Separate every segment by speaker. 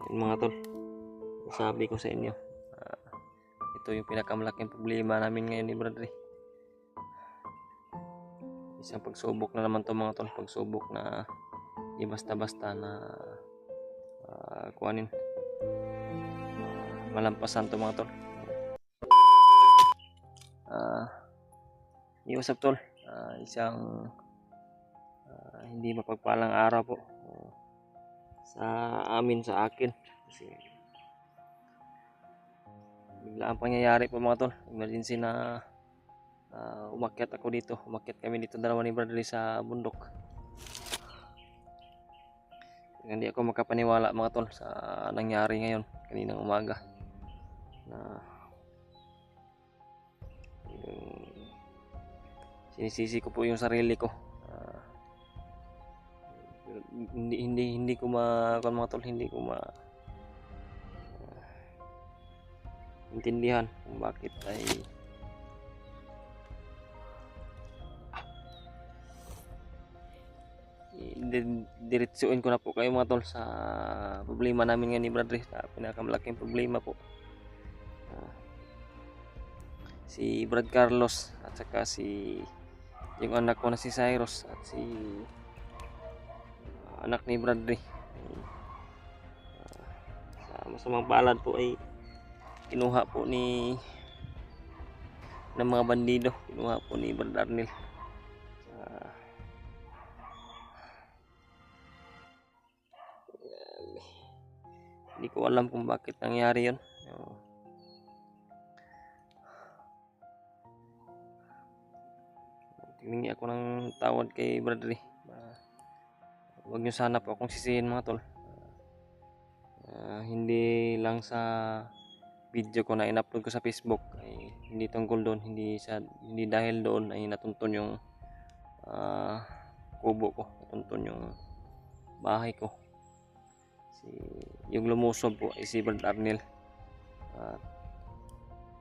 Speaker 1: Yun mga tol, sabi ko sa inyo, ito yung pinakamalaking problema namin ngayon ni Bradley. Isang pagsubok na naman to mga tol, pagsubok na di basta-basta na kuhanin, malampasan to mga tol. Iusap tol, isang hindi mapagpalang araw po sa amin, sa akin, kasi bigla ang pangyayari po mga tol. Emergency na umakyat kami dito dalawa ni Bradley sa bundok. Hindi ako makapaniwala mga tol sa nangyari ngayon kaninang umaga na sinisisi ko po yung sarili ko. Hindi ko mga tol, hindi ko intindihan kung bakit ay diretsuin ko na po kayo mga tol sa problema namin ngayon ni Bradley, sa pinakamalaking problema po. Si Brad Carlos at saka yung anak ko na si Cyrus at si anak ni Bradley sa masamang palad po ay kinuha po ng mga bandido, kinuha po ni Brad Arnel. Hindi ko alam kung bakit nangyari yun. Tingnan ako ng tawad kay Bradley. Huwag nyo sana po akong sisihin mga tol. Hindi lang sa video ko na in-upload ko sa Facebook ay hindi tungkol doon, hindi dahil doon ay natuntun yung kubo ko, natuntun yung bahay ko. Yung lumusob po ay si Brad Arnel.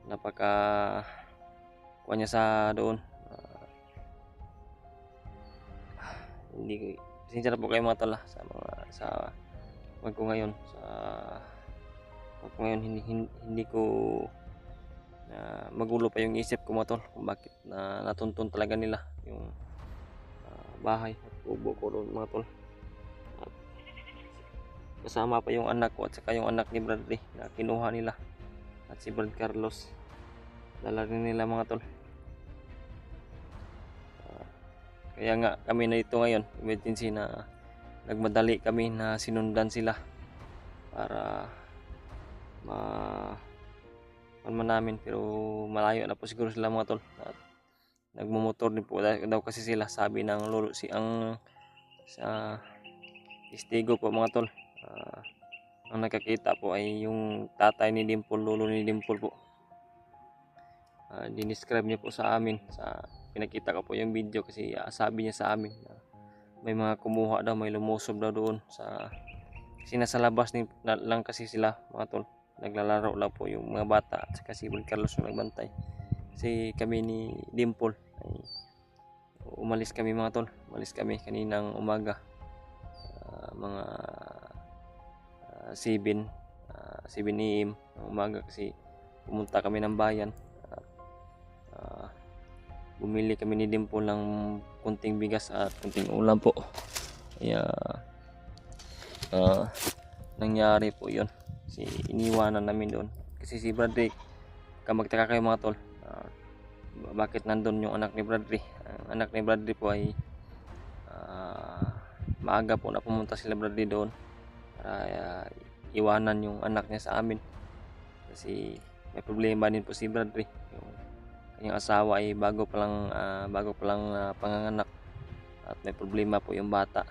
Speaker 1: Napaka kuha niya sa doon. Hindi pasensya na po kayo mga tol sa wag ko ngayon hindi ko magulo pa yung isip ko mga tol kung bakit natuntun talaga nila yung bahay at kubo ko doon mga tol. At kasama pa yung anak ko at saka yung anak ni Bradley na kinuha nila, at si Brad Carlos dala rin nila mga tol. Kaya nga kami na dito ngayon, emergency na nagmadali kami na sinundan sila para man namin, pero malayo na po siguro sila mga tol. At nagmumotor din po daw kasi sila, sabi ng lolo sa testigo po mga tol. Ang nakakita po ay yung tatay ni Dimple, lolo ni Dimple po. Dinescribe niya po sa amin, pinakita ko po yung video kasi sabi niya sa amin na may mga kumuha daw, may lumusob daw doon kasi nasa labas lang kasi sila mga tol, naglalaro lang po yung mga bata at saka si Brad Carlos yung nagbantay. Kasi kami ni Dimple ay umalis kami mga tol, umalis kami kaninang umaga, mga 7 AM ng umaga, kasi pumunta kami ng bayan. Bumili kami ni Dimple ng kunting bigas at kunting ulam po. Kaya nangyari po yun, iniwanan namin doon. Kasi si Bradley, magtaka kayo mga tol, bakit nandun yung anak ni Bradley. Ang anak ni Bradley po ay maaga po na pumunta sila Bradley doon para iwanan yung anak niya sa amin, kasi may problema din po si Bradley. Yung asawa ay bago pa lang panganganak at may problema po yung bata.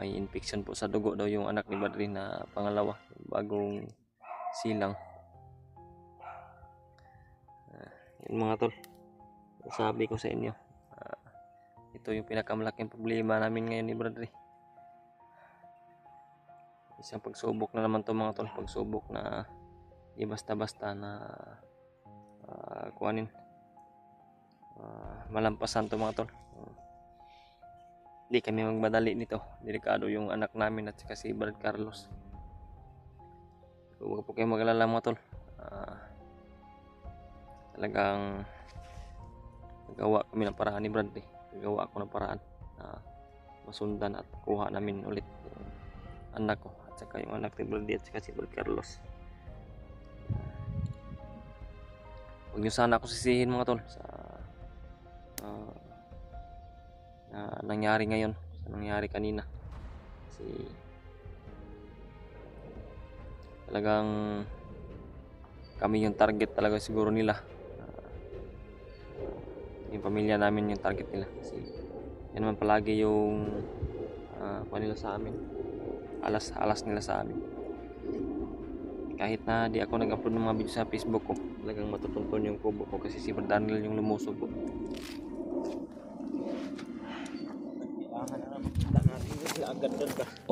Speaker 1: May infection po sa dugo daw yung anak ni Bradley na pangalawa, bagong silang. Yung mga tol, sabi ko sa inyo, ito yung pinakamalaking problema namin ngayon ni Bradley. Isang pagsubok na naman to mga tol, pagsubok na di basta-basta na kuhanin, malampasan to mga tol. Hindi kami magmadali nito, delikado yung anak namin at saka si Brad Carlos. So huwag po kayong mag-alala mga tol. Talagang nagawa kami ng paraan ni Bradley. Nagawa ako ng paraan na masundan at kuha namin ulit yung anak ko at saka yung anak ni Bradley at saka si Brad Carlos. Huwag nyo sana ako sisihin mga tol sa na nangyari ngayon, sa nangyari kanina. Kasi talagang kami yung target talaga siguro nila. Yung pamilya namin yung target nila. Kasi yan naman palagi yung nila sa amin. Alas nila sa amin. Kahit na di ako nag-upload ng mga video sa Facebook ko, talagang matutuntun yung kubo ko kasi si Brad Daniel yung lumusob ko.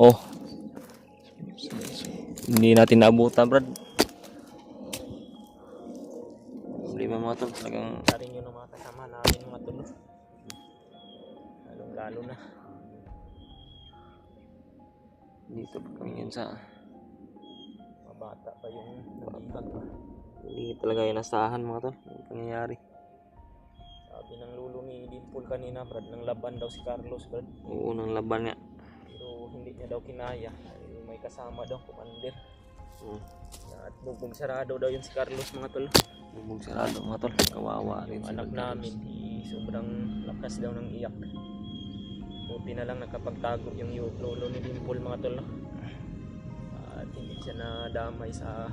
Speaker 1: Oh. Hindi natin naabutan, Brad. Problema mga tol, talagang
Speaker 2: rin yun ang mga kasama namin mga tol. Lalo na
Speaker 1: dito kami yun sa
Speaker 2: mabata pa yung nabibag.
Speaker 1: hindi talaga inasahan mga tol yung pangyayari.
Speaker 2: Sabi ng lulo ni Dimple kanina, Brad, ng laban daw si Carlos, Brad.
Speaker 1: Oo, ng laban nga.
Speaker 2: Pero hindi niya daw kinaya. May kasama daw, commander. At bugbog sarado daw yun si Carlos mga tol.
Speaker 1: Bubog sarado mga tol. Kawawa rin
Speaker 2: Yung
Speaker 1: si
Speaker 2: anak
Speaker 1: Brad
Speaker 2: namin, sobrang lakas daw ng iyak. Buti na lang nakapagtago yung lolo ni Dimple mga tol. At hindi siya nadamay sa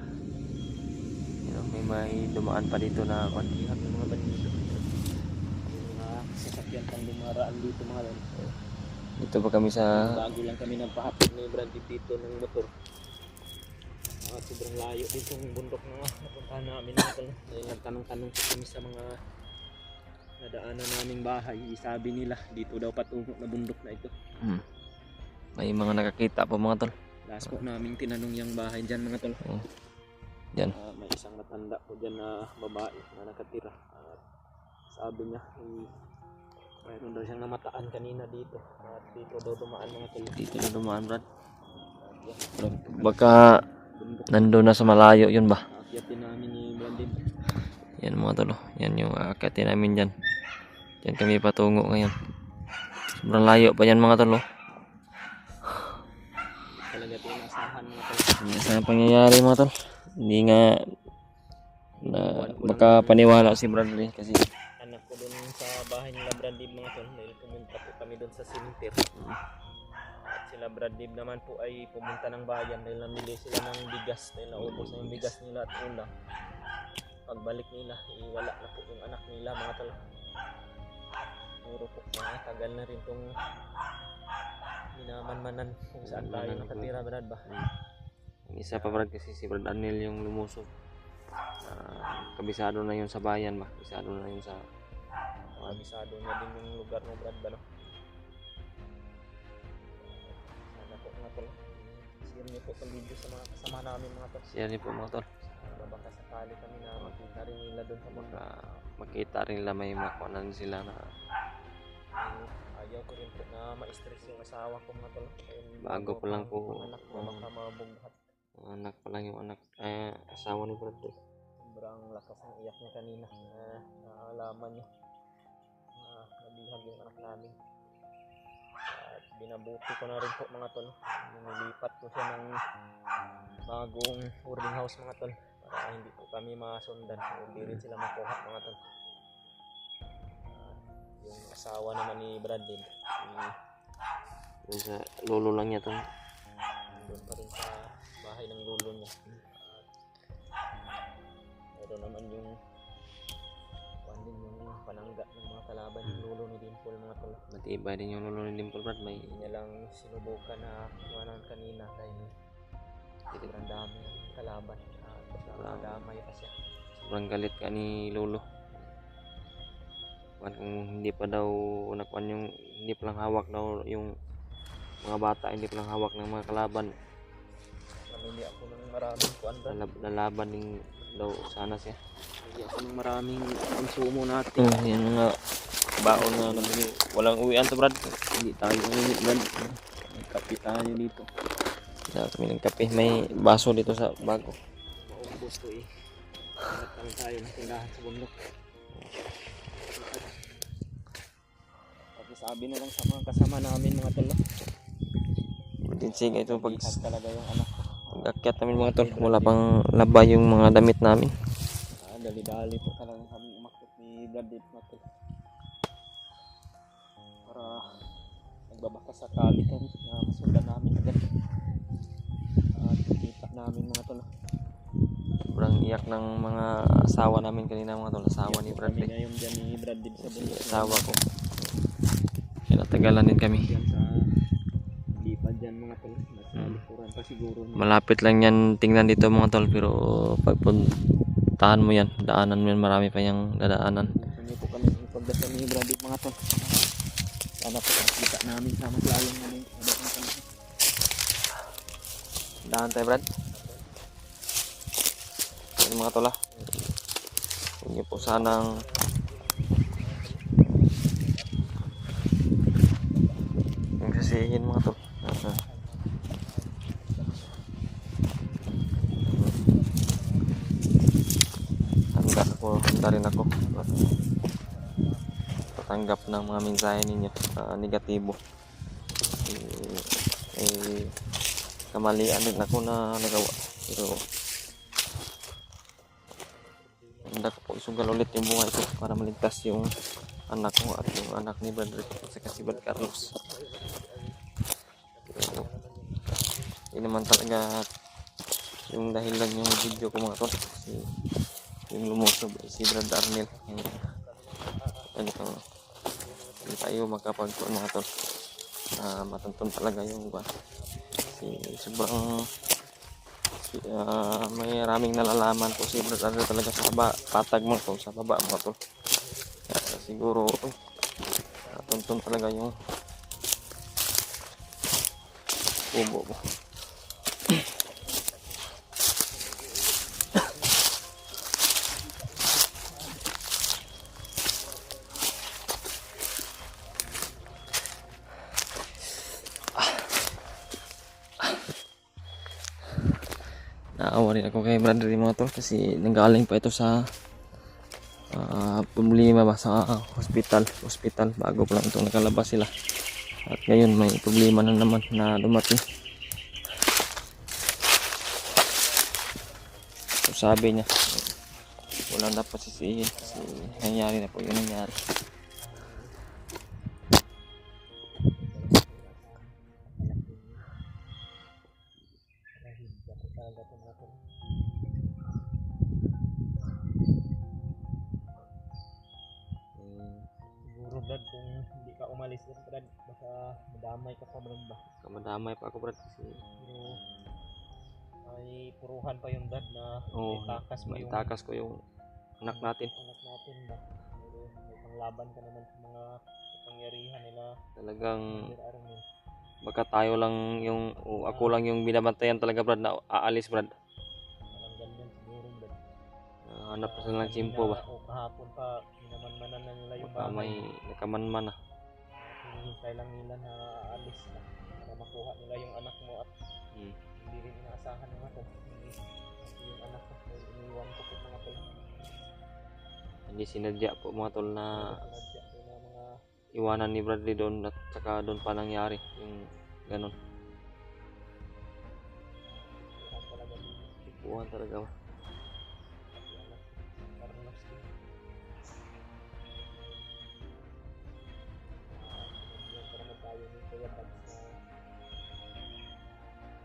Speaker 1: may dumaan pa dito na
Speaker 2: pagkihap ng mga bandido. Yung mga sasakyan pang dumaraan dito mga tol.
Speaker 1: dito pa kami sa
Speaker 2: Bago lang kami ng pahapit ni Bradley dito ng motor. Sobrang layo dito yung bundok na napuntahan namin mga tol. Dahil nagtanong-tanong kami sa mga nadaanan naming bahay. Sabi nila dito daw patungo na bundok na ito.
Speaker 1: may mga nakakita po mga tol.
Speaker 2: Last po namin tinanong yung bahay dyan mga tol.
Speaker 1: Yan.
Speaker 2: May isang matanda po dyan na babae na nakatira. Sabi niya mayroon daw siyang namataan kanina dito. At dito daw dumaan mga tol.
Speaker 1: Dito na dumaan, Brad. Baka nandun na sa malayo yun ba?
Speaker 2: Aakyatin namin ni Brandon.
Speaker 1: Yan mga tol. Yan yung aakyatin namin dyan. Dyan kami patungo ngayon. Sobrang layo pa yan mga tol.
Speaker 2: Talaga ito yung asahan mga tol.
Speaker 1: Hindi sa pangyayari mga tol. Hindi nga baka paniwala si Bradley kasi
Speaker 2: Anak ko dun sa bahay nila Brandib mga tol. Dahil pumunta po kami dun sa cemetery. At sila Brandib naman po ay pumunta ng bayan dahil namili sila ng bigas. Dahil naubos na yung bigas nila at ulam. Pagbalik nila, wala na po yung anak nila mga tol. Puro po mga tagal na rin tong minamanmanan kung saan tayo nakatira, Brad ba?
Speaker 1: Ang isa pa Brad kasi si Brad Daniel yung lumusob. Kabisado na yun sa bayan ba? Kabisado na yun sa
Speaker 2: kabisado na din yung lugar ng Brad ba no? Sana po mga tol. Share niyo po itong video sa mga kasama namin mga tol.
Speaker 1: Share niyo po mga tol.
Speaker 2: Baka sakali kami na makita rin nila doon sa mga
Speaker 1: makita rin nila may makuanan sila na
Speaker 2: ayaw ko rin po na ma-stress yung asawa ko mga tol.
Speaker 1: Bago pa lang po
Speaker 2: anak ko baka mabughat.
Speaker 1: Anak pa lang yung anak asawa ni Bradley.
Speaker 2: Sobrang lakas ng iyak niya kanina. Naalaman niya nabihag yung anak namin. At binabuti ko na rin po mga tol. Nilipat ko siya ng bagong boarding house mga tol. Para hindi po kami masundan. Hindi rin sila makuha mga tol. Yung asawa naman ni Bradley.
Speaker 1: Yung sa lolo lang niya to.
Speaker 2: Doon pa rin sa bahay ng lolo niya. Meron naman yung yung panangga ng mga kalaban ng lolo ni Dimple mga tol.
Speaker 1: Matibay din yung lolo ni Dimple Brad. May
Speaker 2: hindi niya lang sinubukan na iwanan kanina dahil sobrang dami ng kalaban. Damay pa siya.
Speaker 1: Sobrang galit ka ni lolo. Kung hindi pa daw nakuan yung hindi pa lang hawak daw yung mga bata, hindi pa lang hawak ng mga kalaban.
Speaker 2: Namili ako ng maraming kuan
Speaker 1: Lalaban din daw sana siya.
Speaker 2: Namili ako ng maraming konsumo natin.
Speaker 1: Yan nga baon na namili. Walang uwian to Brad. Hindi tayo uwi Brad.
Speaker 2: May kapitan nyo dito.
Speaker 1: Na kami ng kape. May baso dito sa bago.
Speaker 2: Maubos to eh. Hanap kami tayo ng tindahan sa bundok. Tapos sabi na lang sa mga kasama namin mga tol.
Speaker 1: Emergency ito pag
Speaker 2: Ihag talaga yung anak ko.
Speaker 1: pag-akyat namin mga tol. Wala pang laba yung mga damit namin.
Speaker 2: Dali-dali po talaga kami umakyat ni Daddy mga tol. Para nagbabaka sakali kami na masundan namin agad. At kita namin mga tol.
Speaker 1: Sobrang iyak ng mga asawa namin kanina mga tol. Asawa ni
Speaker 2: Kami
Speaker 1: Bradley.
Speaker 2: ngayon dyan ni Bradley sa
Speaker 1: Si
Speaker 2: bundok.
Speaker 1: asawa ko. Kaya natagalan din kami.
Speaker 2: Dyan sa lipad dyan mga tol. Nasa likuran pa siguro.
Speaker 1: Malapit lang yan tingnan dito mga tol. Pero pagpuntahan mo yan, daanan mo yan, marami pa yung dadaanan.
Speaker 2: Kami po kami yung pagdasal ni Bradley mga tol. Sana po kita namin sa mas lalong namin.
Speaker 1: Daan tayo Brad. Yan mga tol ah. Huwag niyo po sanang yung sisihin mga tol. Handa rin ako. Patanggap ng mga mensahe ninyo negatibo. Kamalian din ako na nagawa. Pero handa ko po isugal ulit yung buhay ko para maligtas yung anak ko at yung anak ni Brad Rick at saka si Brad Carlos. Pero yun naman talaga yung dahilan yung video ko mga tol. Kasi yung lumusob ay si Brad Arnel. Ganitong hindi tayo magkapagpuan mga tol. Matuntun talaga yung iba. Kasi sobrang may maraming nalalaman po si Brad Arnel talaga sa patag mga tol, sa baba mga tol. Kaya siguro natuntun talaga yung kubo mo. Naawa rin ako kay Brad Ray mga tol kasi nanggaling pa ito sa problema ba sa hospital bago pa lang itong nakalabas sila at ngayon may problema na naman na dumating. So, sabi niya walang dapat sisihin kasi nangyari na po yung nangyari.
Speaker 2: Siguro Brad kung hindi ka umalis Brad baka madamay ka pa Brad ba.
Speaker 1: Kamadamay pa ako Brad kasi
Speaker 2: Pero may puruhan pa yung dad na itakas mo yung
Speaker 1: itakas ko yung anak natin.
Speaker 2: anak natin ba. Pero may panglaban ka naman sa mga kapangyarihan nila.
Speaker 1: Talagang
Speaker 2: Sir Arnel.
Speaker 1: baka tayo lang yung ako lang yung binabantayan talaga Brad na aalis Brad.
Speaker 2: Parang ganyan siguro Brad.
Speaker 1: Hanap na sila ng chimpo ba.
Speaker 2: O kahapon pa minamanmanan na nila yung
Speaker 1: Baka may
Speaker 2: bahay.
Speaker 1: nakamanman na.
Speaker 2: Hinihintay lang nila na aalis ka para makuha nila yung anak mo at hindi rin inaasahan mga to. Yung anak ko, iniwan ko po mga tol.
Speaker 1: Hindi sinadya po mga tol na
Speaker 2: Sinadya ko na mga
Speaker 1: iwanan ni Bradley doon at saka doon pa nangyari yung ganon.
Speaker 2: puruhan talaga dito.
Speaker 1: Tipuan talaga ba.
Speaker 2: Pati anak, Carlos din. Yan pa naman tayo ni Kuya Tabs na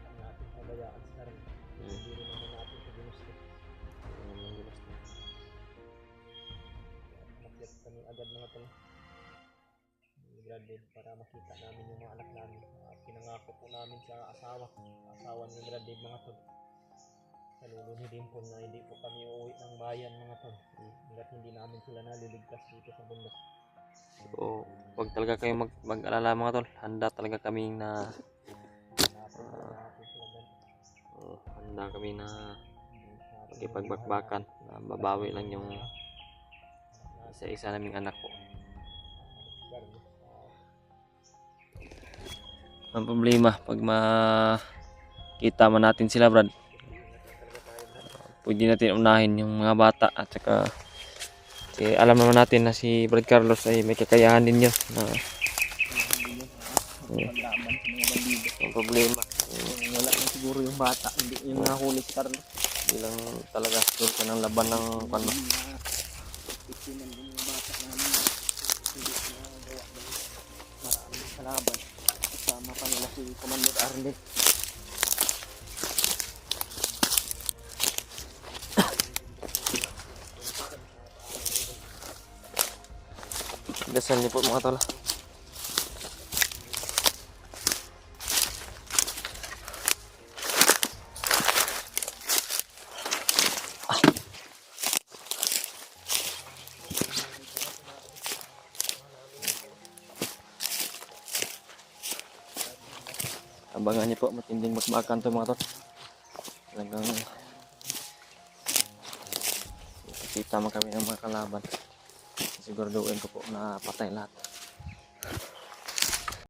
Speaker 2: ang ating pabayaan sa rin. Hindi rin naman natin sa ginusto. Makyat kami agad mga tol. Brad para makita namin yung mga anak namin. Pinangako po namin sa asawa ni Brad mga tol. Sa lolo ni Dimpon na hindi po kami uuwi ng bayan mga tol. Hanggat hindi namin sila naliligtas dito sa bundok.
Speaker 1: So, wag talaga kayo mag-alala mga tol. Handa talaga kami na handa kami na pagbakbakan na babawi lang yung isa-isa naming anak ko. Ang problema pag kita man natin sila Brad, pwede natin unahin yung mga bata at saka alam naman natin na si Brad Carlos ay may kakayahan din yun na
Speaker 2: Paglaban sa mga bandido.
Speaker 1: ang problema.
Speaker 2: Wala na siguro yung bata, hindi yung nahuli si Carlos.
Speaker 1: Bilang talaga doon ka ng laban ng ano.
Speaker 2: Maraming kalaban. Kasama pa nila si Commander Arle.
Speaker 1: Dasal niyo po mga tol. Abangan niyo po, matinding bakbakan to mga tol. Talagang kita man kami ng mga kalaban. Siguraduhin ko po na patay lahat.